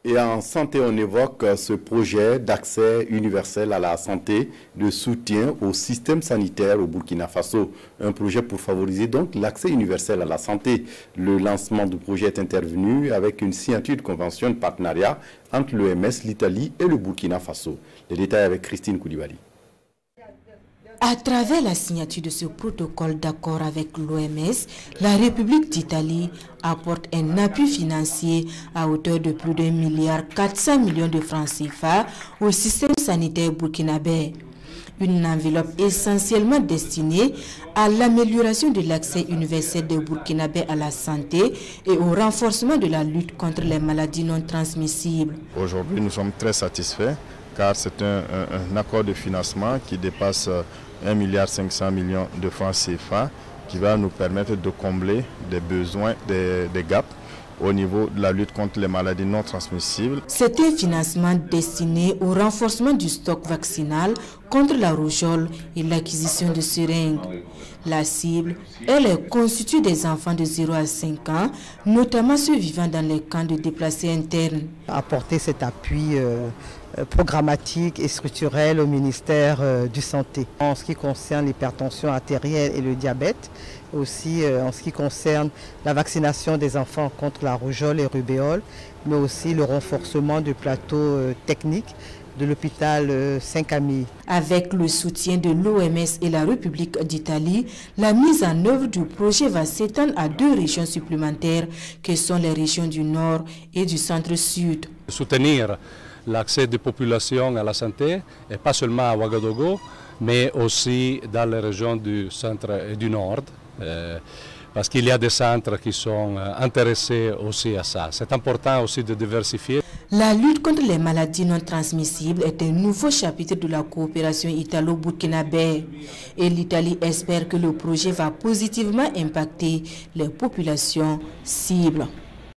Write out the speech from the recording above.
Et en santé, on évoque ce projet d'accès universel à la santé, de soutien au système sanitaire au Burkina Faso. Un projet pour favoriser donc l'accès universel à la santé. Le lancement du projet est intervenu avec une signature de convention de partenariat entre l'OMS, l'Italie et le Burkina Faso. Les détails avec Christine Koulibaly. À travers la signature de ce protocole d'accord avec l'OMS, la République d'Italie apporte un appui financier à hauteur de plus de 1,4 milliard de francs CFA au système sanitaire burkinabé. Une enveloppe essentiellement destinée à l'amélioration de l'accès universel des Burkinabés à la santé et au renforcement de la lutte contre les maladies non transmissibles. Aujourd'hui, nous sommes très satisfaits car c'est un accord de financement qui dépasse 1,5 milliard de francs CFA qui va nous permettre de combler des besoins, des gaps au niveau de la lutte contre les maladies non transmissibles. C'est un financement destiné au renforcement du stock vaccinal contre la rougeole et l'acquisition de seringues. La cible, elle est constituée des enfants de 0 à 5 ans, notamment ceux vivant dans les camps de déplacés internes. Apporter cet appui programmatique et structurel au ministère du Santé. En ce qui concerne l'hypertension artérielle et le diabète, aussi en ce qui concerne la vaccination des enfants contre la rougeole et rubéole, mais aussi le renforcement du plateau technique de l'hôpital Saint-Camille. Avec le soutien de l'OMS et la République d'Italie, la mise en œuvre du projet va s'étendre à 2 régions supplémentaires que sont les régions du Nord et du Centre-Sud. Soutenir l'accès des populations à la santé, et pas seulement à Ouagadougou, mais aussi dans les régions du centre et du nord, parce qu'il y a des centres qui sont intéressés aussi à ça. C'est important aussi de diversifier. La lutte contre les maladies non transmissibles est un nouveau chapitre de la coopération italo-burkinabé et l'Italie espère que le projet va positivement impacter les populations cibles.